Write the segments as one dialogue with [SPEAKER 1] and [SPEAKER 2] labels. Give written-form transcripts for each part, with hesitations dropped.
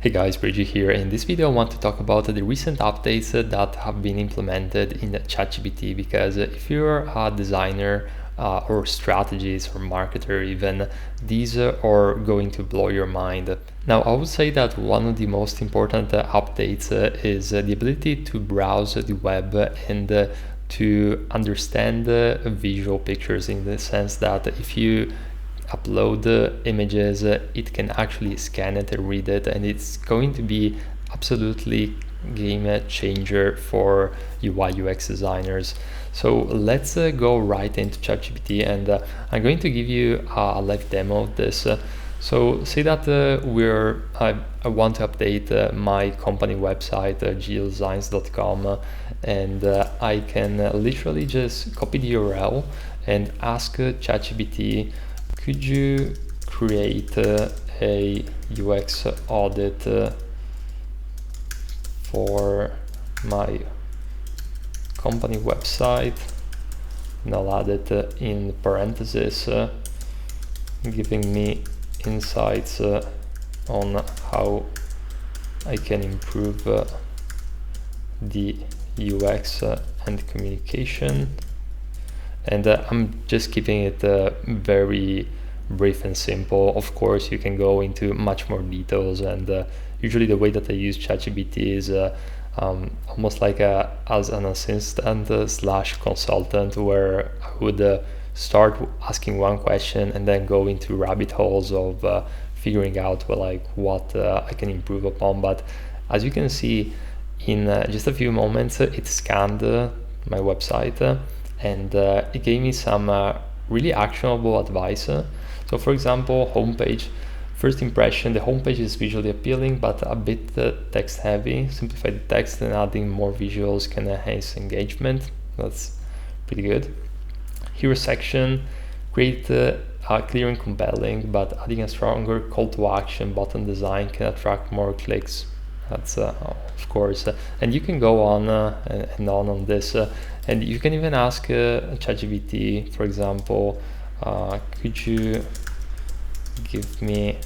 [SPEAKER 1] Hey guys, Bridget here. In this video I want to talk about the recent updates that have been implemented in ChatGPT, because if you're a designer or strategist or marketer even, these are going to blow your mind. Now, I would say that one of the most important updates is the ability to browse the web and to understand visual pictures, in the sense that if you upload images, it can actually scan it and read it, and it's going to be absolutely game changer for UI UX designers. So let's go right into ChatGPT, and I'm going to give you a live demo of this. So say that I want to update my company website, geodesigns.com, and I can literally just copy the URL and ask ChatGPT, could you create a UX audit for my company website? And I'll add it in parentheses, giving me insights on how I can improve the UX and communication. And I'm just keeping it very brief and simple. Of course, you can go into much more details, and usually the way that I use ChatGPT is almost like as an assistant slash consultant, where I would start asking one question and then go into rabbit holes of figuring out what I can improve upon. But as you can see, in just a few moments, it scanned my website, and it gave me some really actionable advice. So for example, homepage, first impression, the homepage is visually appealing but a bit text heavy. Simplify the text and adding more visuals can enhance engagement. That's pretty good. Hero section, create clear and compelling, but adding a stronger call to action button design can attract more clicks. That's of course, and you can go on and on this, and you can even ask ChatGPT, for example, could you give me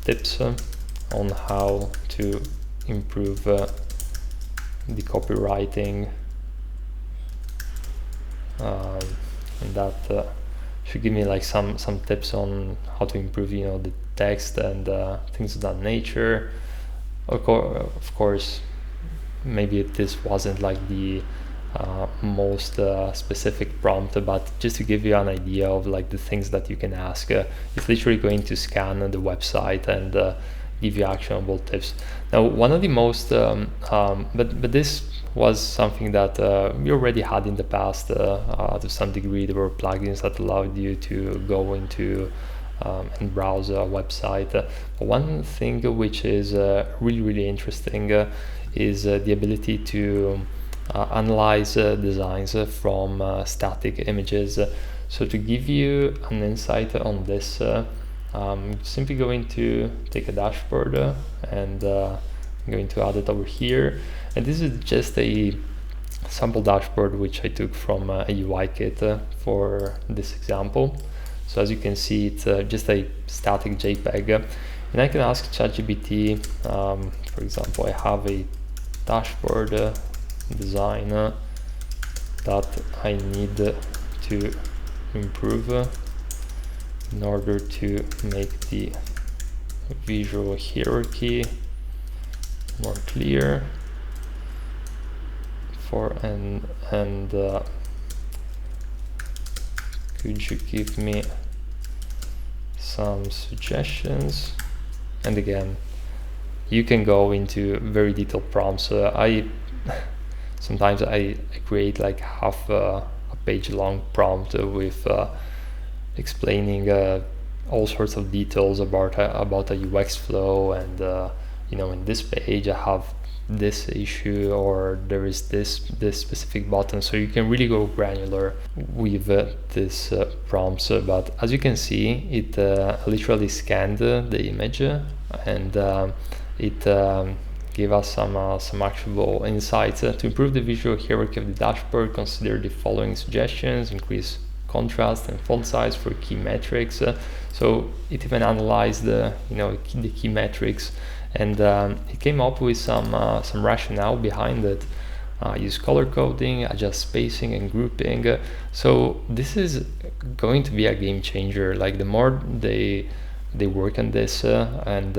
[SPEAKER 1] tips on how to improve the copywriting, and that should give me some tips on how to improve the text and things of that nature. Of course, maybe this wasn't the most specific prompt, but just to give you an idea of the things that you can ask, it's literally going to scan the website and give you actionable tips. Now, one of the most but this was something that we already had in the past to some degree. There were plugins that allowed you to go into and browse a website. But one thing which is really interesting is the ability to analyze designs from static images. So to give you an insight on this, I'm simply going to take a dashboard and I'm going to add it over here. And this is just a sample dashboard which I took from a UI kit for this example. So as you can see, it's just a static JPEG, and I can ask ChatGPT, for example, I have a dashboard design that I need to improve in order to make the visual hierarchy more clear and could you give me some suggestions? And again, you can go into very detailed prompts. Sometimes I create half a page long prompt with explaining all sorts of details about a UX flow, and in this page I have this issue, or there is this specific button. So you can really go granular with this prompts. But as you can see, it literally scanned the image, and it gave us some actionable insights. To improve the visual hierarchy of the dashboard, consider the following suggestions: increase contrast and font size for key metrics. So it even analyzed the key metrics, and it came up with some rationale behind it. Use color coding, adjust spacing and grouping. So this is going to be a game changer. Like the more they work on this, and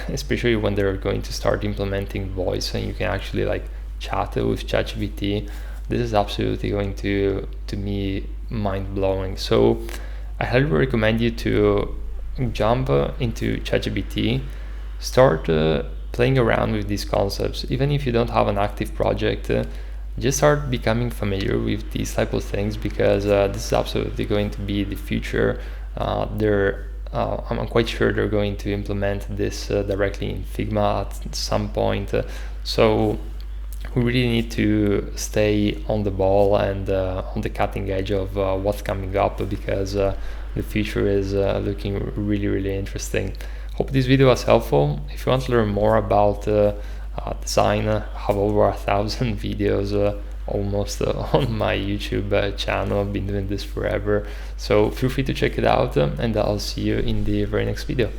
[SPEAKER 1] especially when they're going to start implementing voice and you can actually like chat with ChatGPT, this is absolutely going to me mind blowing. So I highly recommend you to jump into ChatGPT, start playing around with these concepts. Even if you don't have an active project, just start becoming familiar with these type of things, because this is absolutely going to be the future. I'm quite sure they're going to implement this directly in Figma at some point. So we really need to stay on the ball and on the cutting edge of what's coming up, because the future is looking really, really interesting. Hope this video was helpful. If you want to learn more about design, I have over 1,000 videos almost on my YouTube channel. I've been doing this forever, so feel free to check it out, and I'll see you in the very next video.